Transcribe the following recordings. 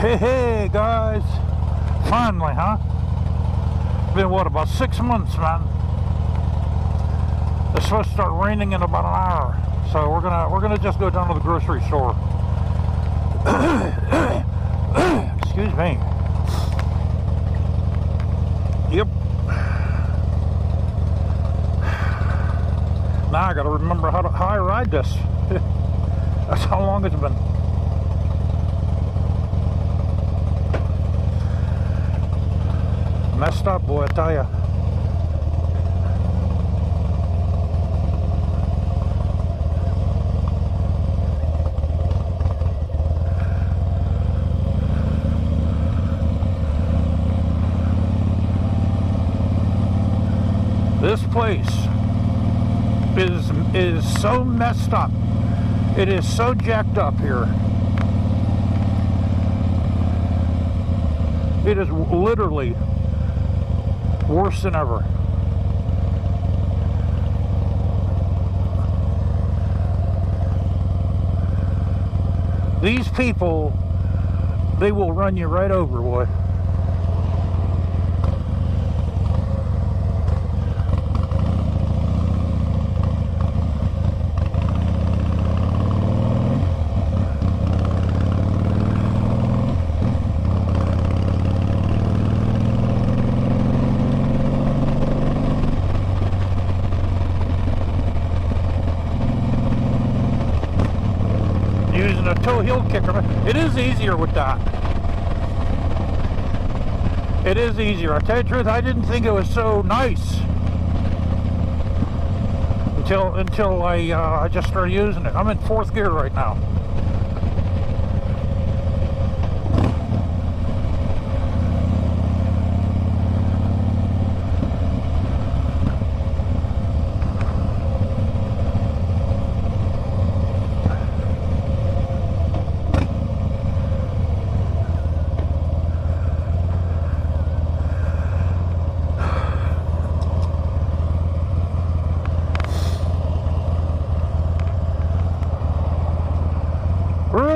Hey guys, finally, huh? Been what, about 6 months, man. It's supposed to start raining in about an hour, so we're gonna just go down to the grocery store. Excuse me. Yep. Now I gotta remember how I ride this. That's how long it's been. Messed up, boy, I tell ya. This place is so messed up. It is so jacked up here. It is literally worse than ever. These people, they will run you right over, boy. Toe heel kicker. It is easier with that. It is easier. I tell you the truth, I didn't think it was so nice until I just started using it. I'm in 4th gear right now.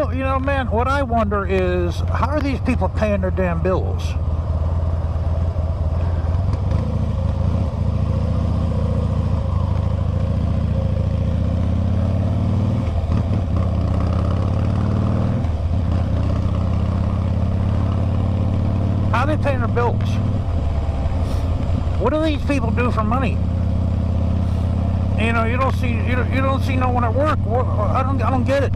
You know, man, what I wonder is, how are these people paying their damn bills? How are they paying their bills? What do these people do for money? You know, you don't see no one at work. I don't get it.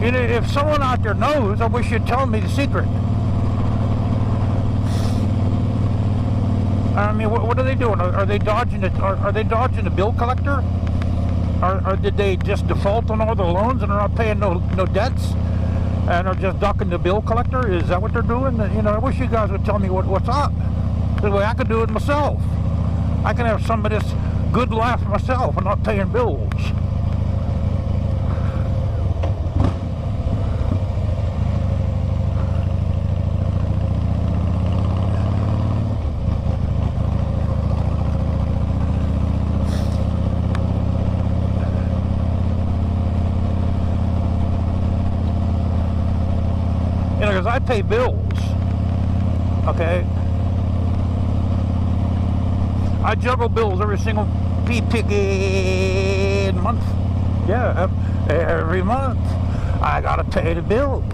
You know, if someone out there knows, I wish you'd tell me the secret. I mean, what are they doing? Are they dodging it? Are they dodging the bill collector? Or did they just default on all their loans and are not paying no debts, and are just ducking the bill collector? Is that what they're doing? You know, I wish you guys would tell me what's up. The way I could do it myself. I can have some of this good life myself and not paying bills. You know, because I pay bills, okay? I juggle bills every single pig month. Yeah, every month I gotta pay the bills.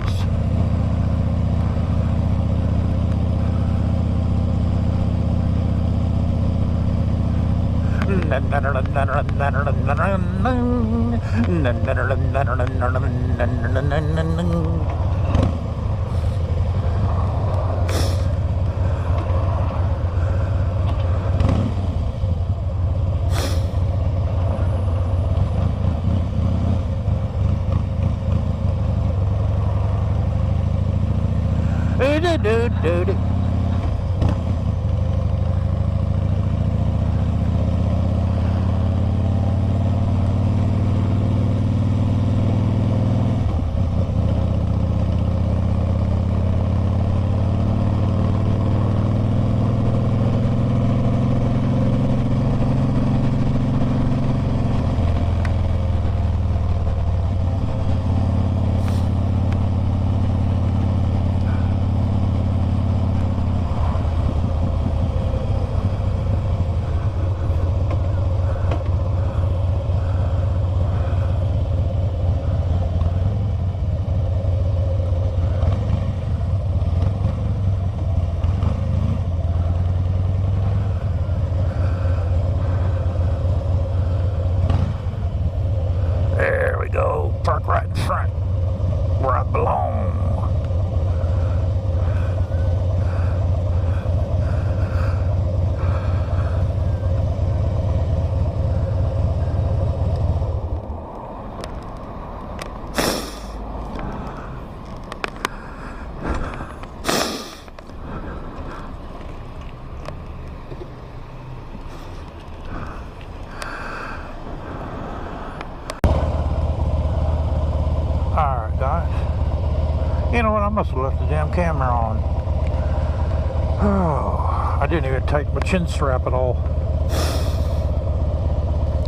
where I belong. Alright guys, you know what, I must have left the damn camera on. Oh, I didn't even take my chin strap at all.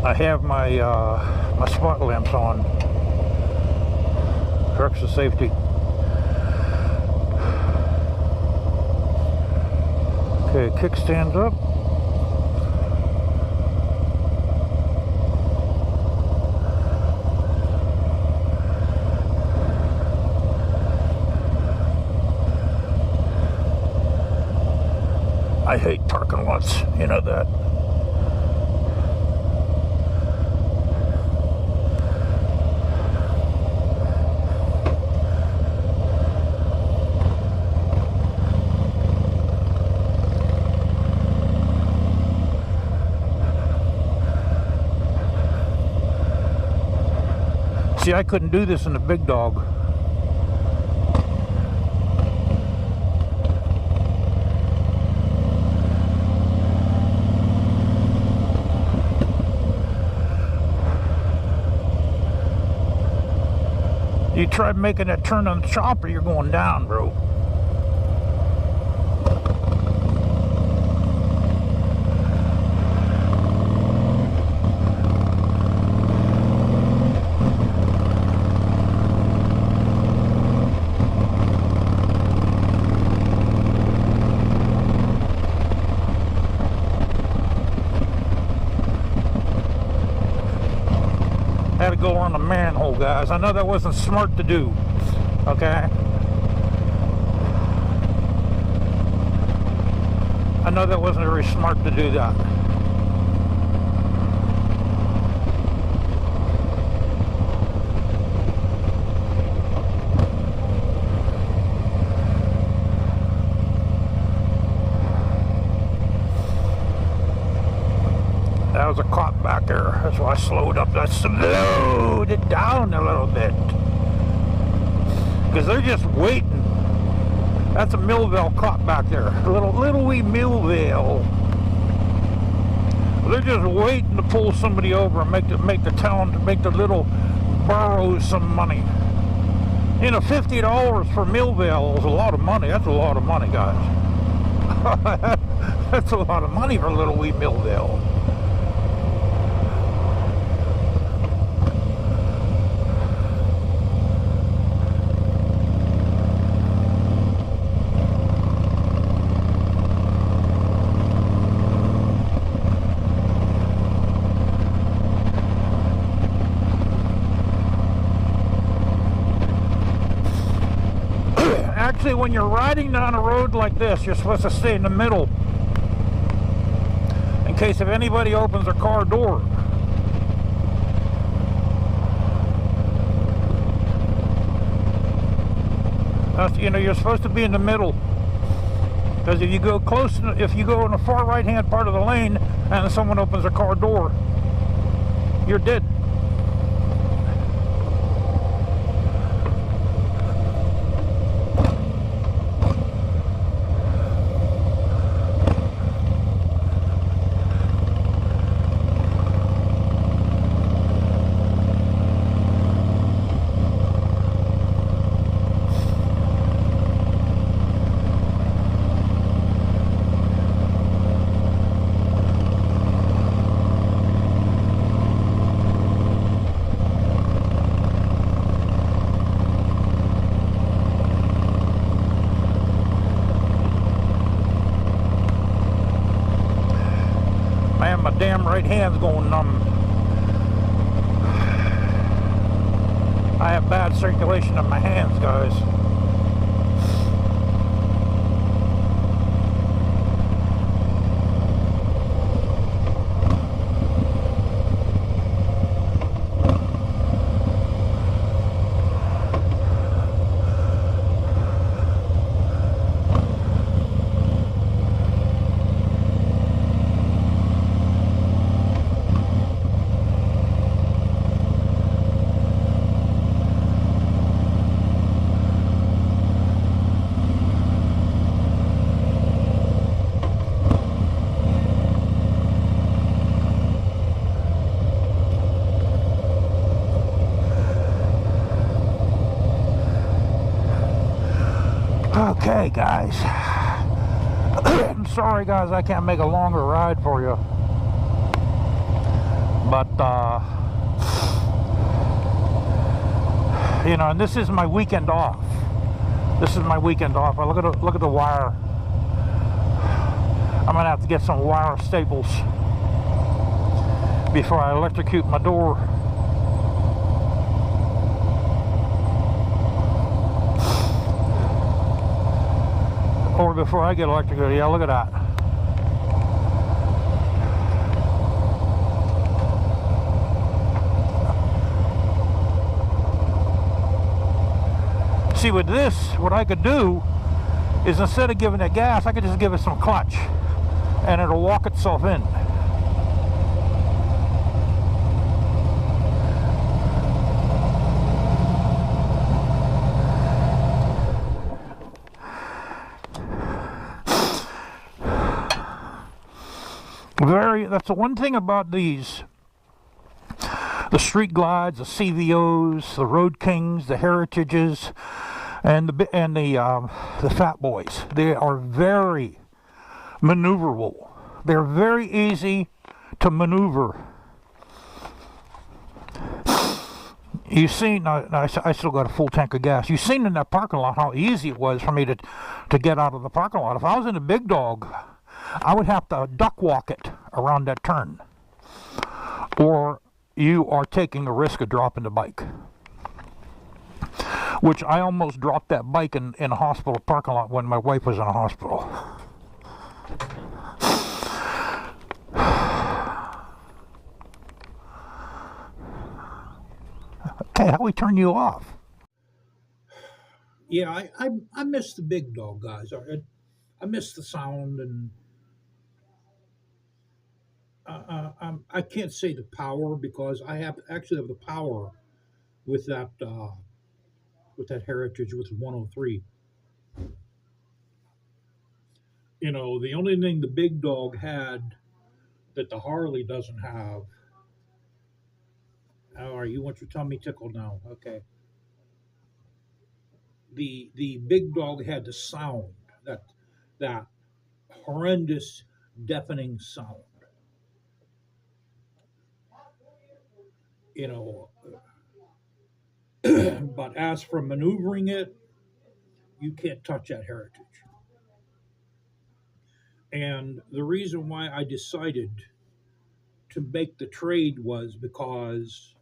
I have my my spot lamps on for extra safety. Okay, kickstands up. I hate parking lots, you know that. See, I couldn't do this in the big dog. You try making that turn on the chopper, you're going down, bro. Had to go on the manhole, guys. I know that wasn't smart to do, okay? I know that wasn't very smart to do that. That was a cop back there. That's why I slowed up. I slowed it down a little bit. Because they're just waiting. That's a Millville cop back there. A little wee Millville. They're just waiting to pull somebody over and make the town, to make the little boroughs some money. You know, $50 for Millville is a lot of money. That's a lot of money, guys. That's a lot of money for little wee Millville. Actually, when you're riding down a road like this, you're supposed to stay in the middle in case if anybody opens their car door. You know, you're supposed to be in the middle, because if you go close, if you go in the far right-hand part of the lane and someone opens their car door, you're dead. Man, my damn right hand's going numb. I have bad circulation in my hands, guys. Okay, guys. I'm sorry, guys, I can't make a longer ride for you. But, you know, and this is my weekend off. This is my weekend off. Look at the wire. I'm gonna have to get some wire staples before I electrocute my door. Or before I get electrocuted. Yeah, look at that. See, with this, what I could do is instead of giving it gas, I could just give it some clutch and it'll walk itself in. That's the one thing about these, the Street Glides, the CVOs, the Road Kings, the Heritages, and the Fat Boys. They are very maneuverable. They're very easy to maneuver. You've seen, I still got a full tank of gas. You've seen in that parking lot how easy it was for me to get out of the parking lot. If I was in a big dog, I would have to duck walk it around that turn. Or you are taking a risk of dropping the bike. Which I almost dropped that bike in a hospital parking lot when my wife was in a hospital. Okay, how do we turn you off? Yeah, I miss the big dog, guys. I miss the sound, and I can't say the power because I actually have the power with that Heritage with 103. You know, the only thing the big dog had that the Harley doesn't have. All right, you want your tummy tickled now? Okay. The big dog had the sound, that horrendous, deafening sound. You know, but as for maneuvering it, you can't touch that Heritage. And the reason why I decided to make the trade was because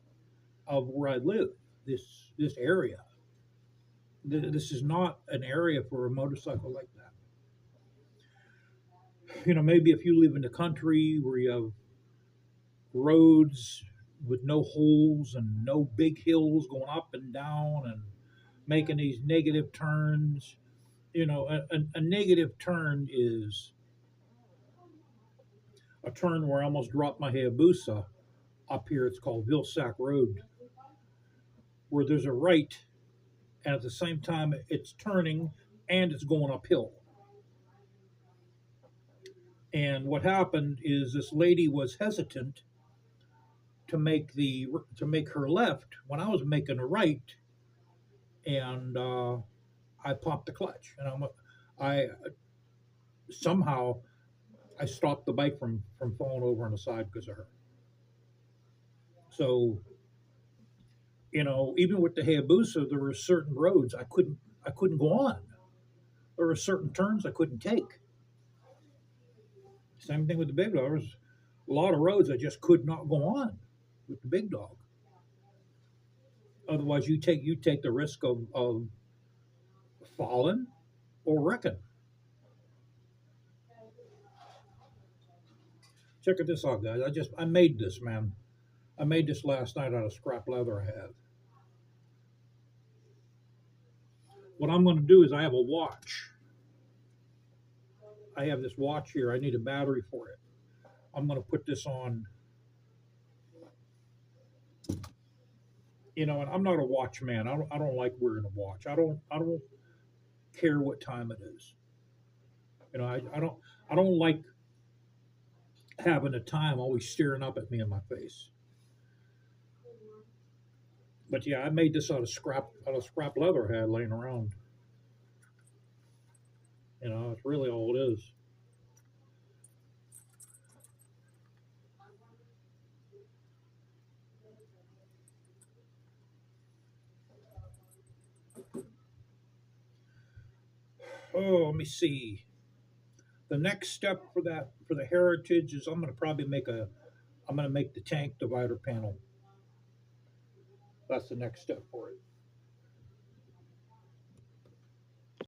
of where I live. This area. This is not an area for a motorcycle like that. You know, maybe if you live in the country where you have roads with no holes and no big hills going up and down and making these negative turns. You know, a negative turn is a turn where I almost dropped my Hayabusa up here. It's called Vilsack Road, where there's a right, and at the same time it's turning and it's going uphill. And what happened is this lady was hesitant to make her left when I was making a right, and I popped the clutch, and I somehow I stopped the bike from falling over on the side because of her. So, you know, even with the Hayabusa, there were certain roads I couldn't go on. There were certain turns I couldn't take. Same thing with the big dog. There was a lot of roads I just could not go on with the big dog. Otherwise, you take the risk of falling or wrecking. Check this out, guys. I made this, man. I made this last night out of scrap leather I had. What I'm going to do is I have a watch. I have this watch here. I need a battery for it. I'm going to put this on. You know, and I'm not a watch man. I don't like wearing a watch. I don't care what time it is. You know, I don't like having a time always staring up at me in my face. But yeah, I made this out of scrap leather I had laying around. You know, it's really all it is. Oh, let me see. The next step for that for the heritage is I'm gonna make the tank divider panel. That's the next step for it.